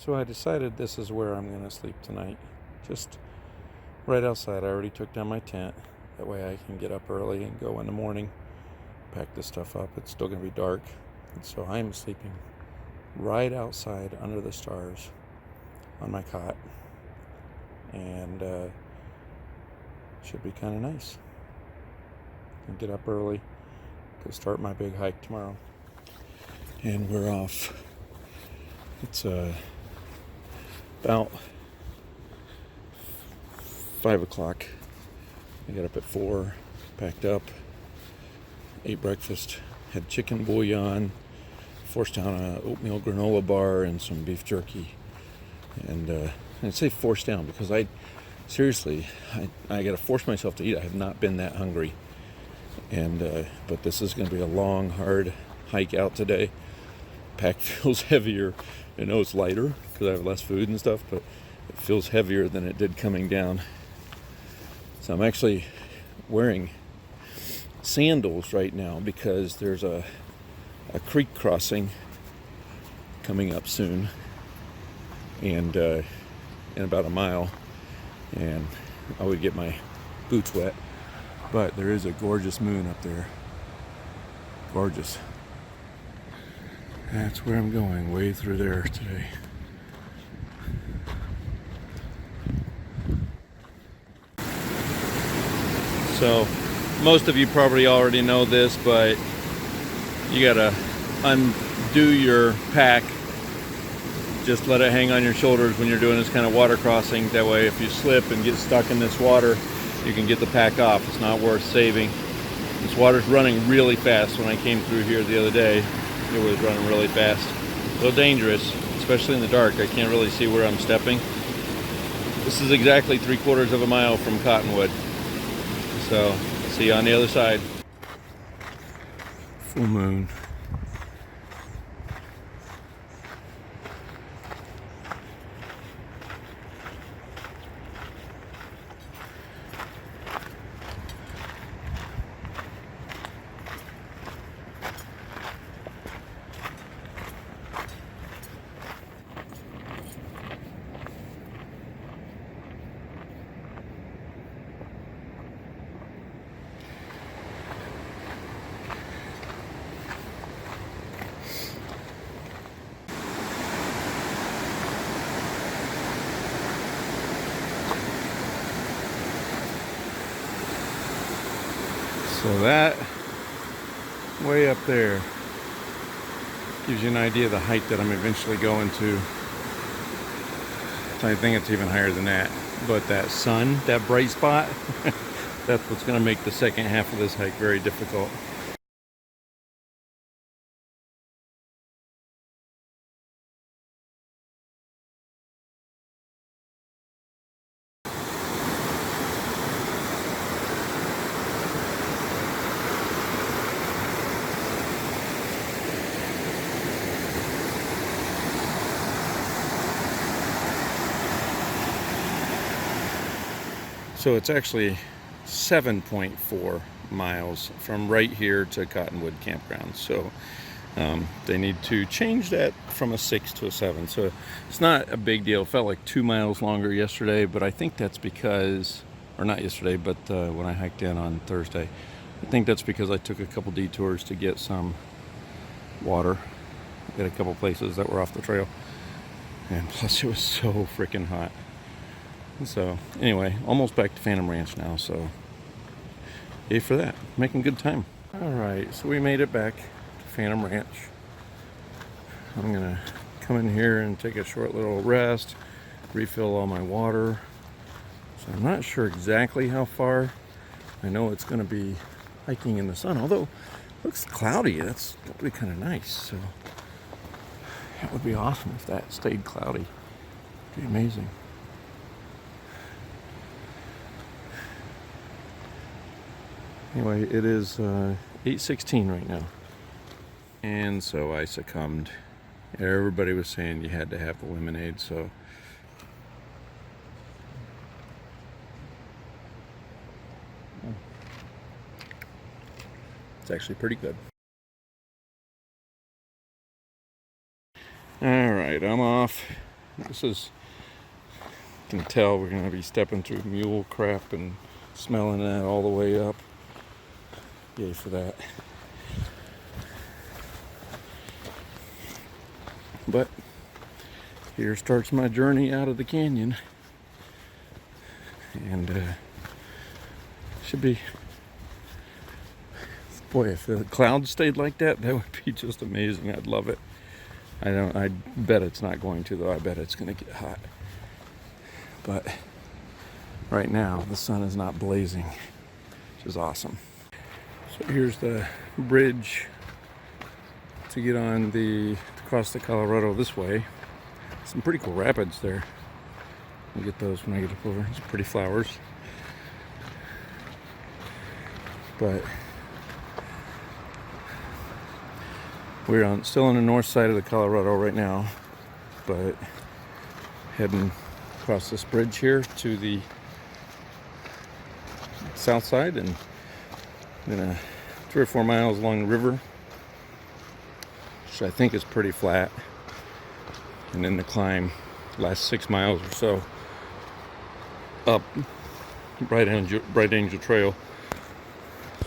So I decided this is where I'm going to sleep tonight. Just right outside. I already took down my tent. That way I can get up early and go in the morning, pack this stuff up. It's still going to be dark. And so I'm sleeping right outside under the stars on my cot. And should be kind of nice. And get up early. Go start my big hike tomorrow. And we're off. It's about 5 o'clock. I got up at 4, packed up, ate breakfast, had chicken bouillon, forced down a oatmeal granola bar and some beef jerky. And I say forced down because I got to force myself to eat. I have not been that hungry. And but this is going to be a long, hard hike out today. Pack feels heavier. I know it's lighter because I have less food and stuff, but it feels heavier than it did coming down. So I'm actually wearing sandals right now because there's a creek crossing coming up soon, and in about a mile, and I would get my boots wet. But there is a gorgeous moon up there. Gorgeous. That's where I'm going, way through there today. So, most of you probably already know this, but you gotta undo your pack. Just let it hang on your shoulders when you're doing this kind of water crossing. That way, if you slip and get stuck in this water, you can get the pack off. It's not worth saving. This water's running really fast. When I came through here the other day, it was running really fast. A little dangerous, especially in the dark. I can't really see where I'm stepping. This is exactly 3/4 of a mile from Cottonwood. So, see you on the other side. Full moon. So that way up there gives you an idea of the height that I'm eventually going to. I think it's even higher than that. But that sun, that bright spot, that's what's going to make the second half of this hike very difficult. So it's actually 7.4 miles from right here to Cottonwood Campground. So they need to change that from a 6 to a 7. So it's not a big deal. It felt like 2 miles longer yesterday, but I think that's because, or not yesterday, but when I hiked in on Thursday, I think that's because I took a couple detours to get some water at a couple places that were off the trail. And plus it was so freaking hot. So anyway, almost back to Phantom Ranch now, so yay for that. Making good time. Alright, so we made it back to Phantom Ranch. I'm gonna come in here and take a short little rest, refill all my water. So I'm not sure exactly how far. I know it's gonna be hiking in the sun, although it looks cloudy. That's gonna be kind of nice. So that would be awesome if that stayed cloudy. It'd be amazing. Anyway, it is 8:16 right now. And so I succumbed. Everybody was saying you had to have the lemonade, so it's actually pretty good. Alright, I'm off. This is, you can tell we're going to be stepping through mule crap and smelling that all the way up. Yay for that. But here starts my journey out of the canyon. And should be, boy, if the clouds stayed like that, that would be just amazing. I'd love it. I bet it's not going to, though. I bet it's going to get hot. But right now, the sun is not blazing, which is awesome. So here's the bridge to get on to cross the Colorado this way. Some pretty cool rapids there. I'll get those when I get up over. Some pretty flowers. But we're still on the north side of the Colorado right now, but heading across this bridge here to the south side, and then 3 or 4 miles along the river, which I think is pretty flat, and then the climb last 6 miles or so up Bright Angel Trail.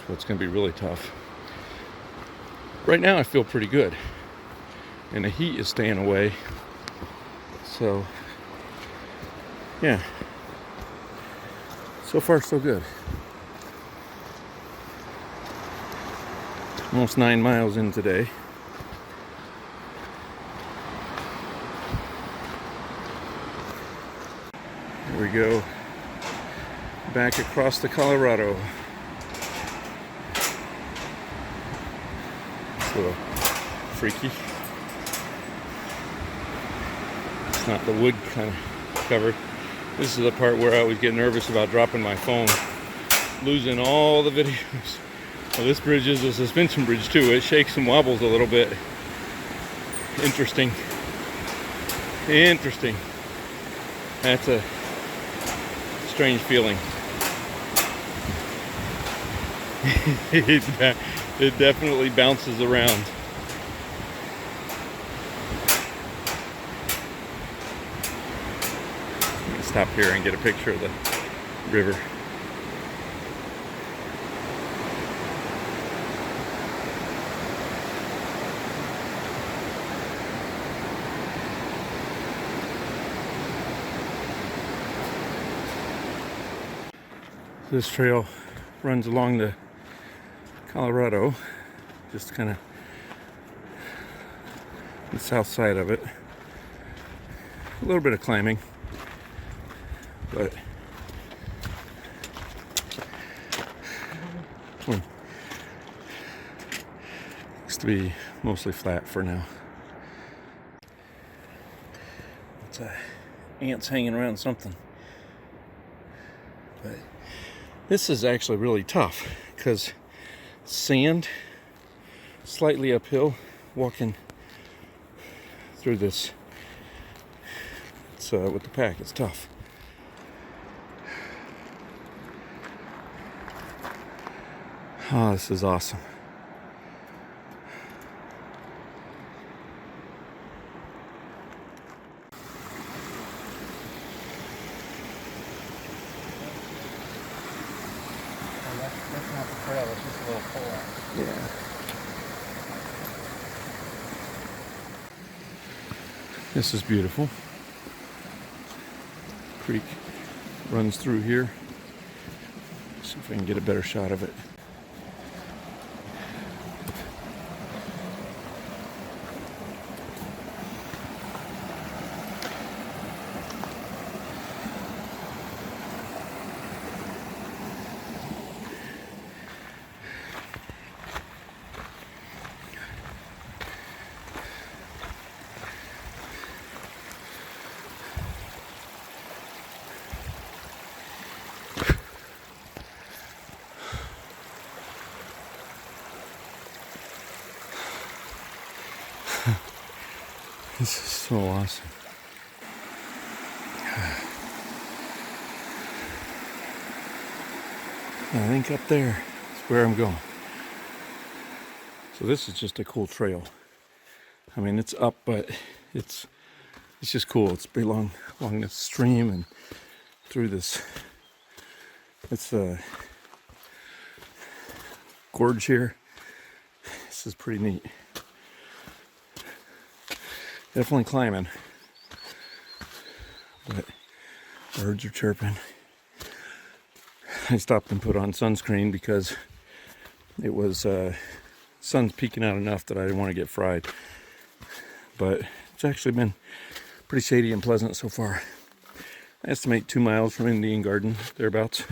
So it's going to be really tough. Right now I feel pretty good, and the heat is staying away, so yeah, so far so good. Almost 9 miles in today. Here we go, back across the Colorado. It's a little freaky. It's not the wood kind of covered. This is the part where I always get nervous about dropping my phone, losing all the videos. Well, this bridge is a suspension bridge too. It shakes and wobbles a little bit. Interesting. That's a strange feeling. It definitely bounces around. I'm gonna stop here and get a picture of the river. This trail runs along the Colorado, just kind of the south side of it. A little bit of climbing, but looks to be mostly flat for now. It's ants hanging around something. But this is actually really tough because sand, slightly uphill, walking through this. It's with the pack, it's tough. Oh, this is awesome. That's not the trail, it's just a little pull-out. Yeah. This is beautiful. Creek runs through here. See if I can get a better shot of it. This is so awesome. I think up there is where I'm going. So this is just a cool trail. I mean, it's up, but it's it's just cool. It's pretty long along this stream and through this. It's a gorge here. This is pretty neat. Definitely climbing, but birds are chirping. I stopped and put on sunscreen because it was sun's peeking out enough that I didn't want to get fried. But it's actually been pretty shady and pleasant so far. I estimate 2 miles from Indian Garden, thereabouts.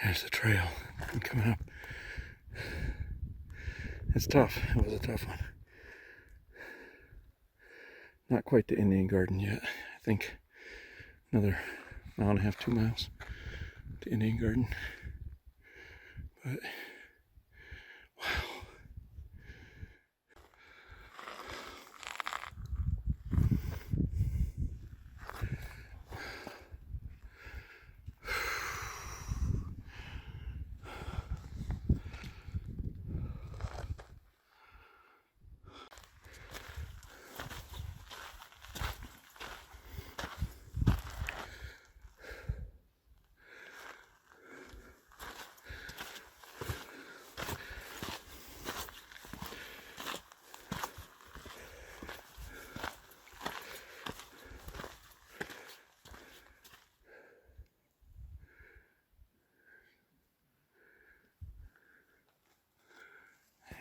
There's the trail coming up. It's tough. It was a tough one. Not quite to Indian Garden yet. I think another mile and a half, 2 miles to Indian Garden. But wow.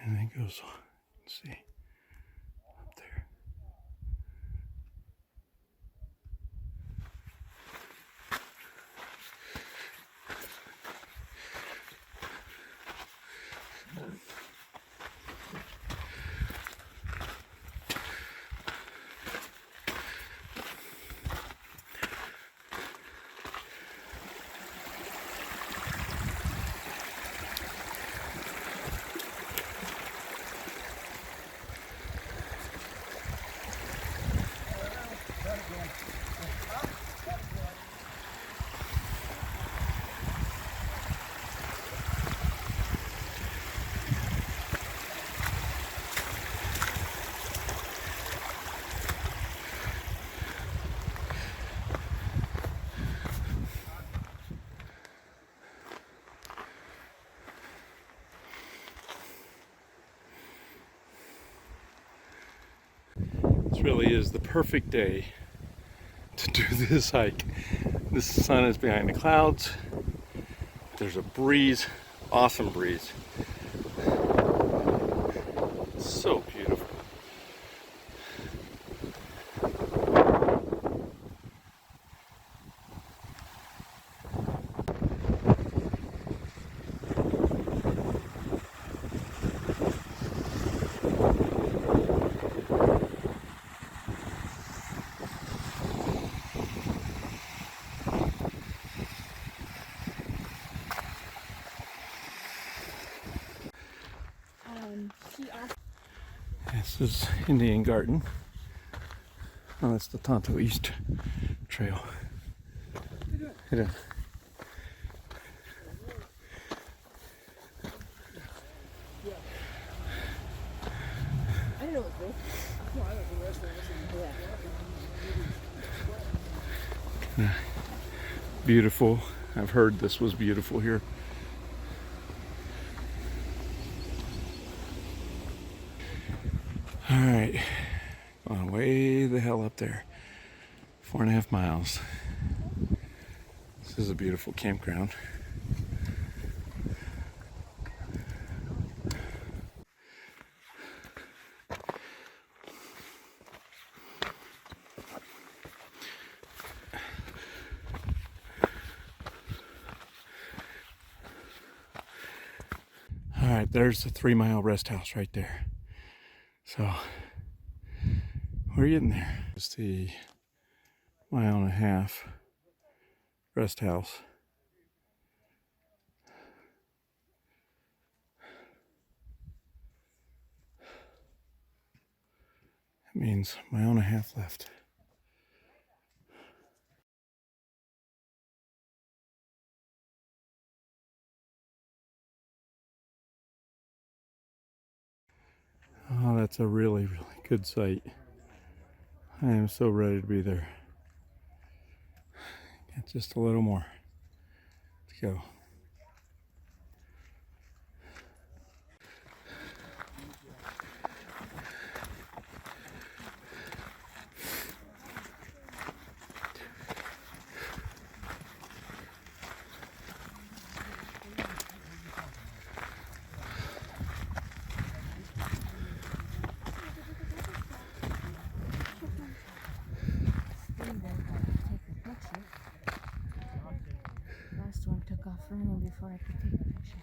And it goes on. Let's see. Up there. This really is the perfect day to do this hike. The sun is behind the clouds. There's a breeze, awesome breeze. So beautiful. This is Indian Garden. Oh, that's the Tonto East Trail. How you doing? I didn't know it was this. No, I don't know the rest of it. Yeah. Beautiful. I've heard this was beautiful here. All right, going way the hell up there. 4.5 miles. This is a beautiful campground. All right, there's the 3-mile rest house right there. So we're getting there. It's the mile and a half rest house. That means a mile and a half left. Oh, that's a really, really good site. I am so ready to be there. Got just a little more to go. Last one took off running before I could take a picture.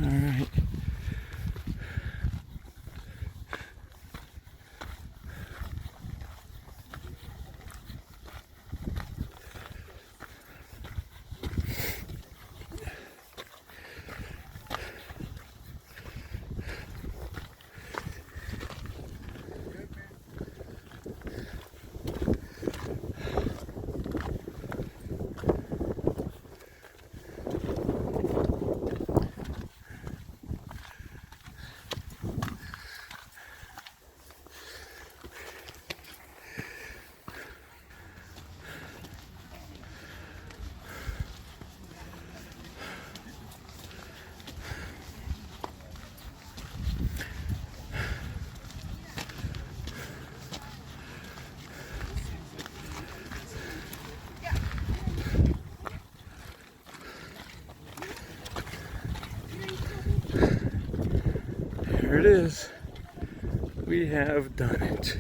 All right. Here it is. We have done it.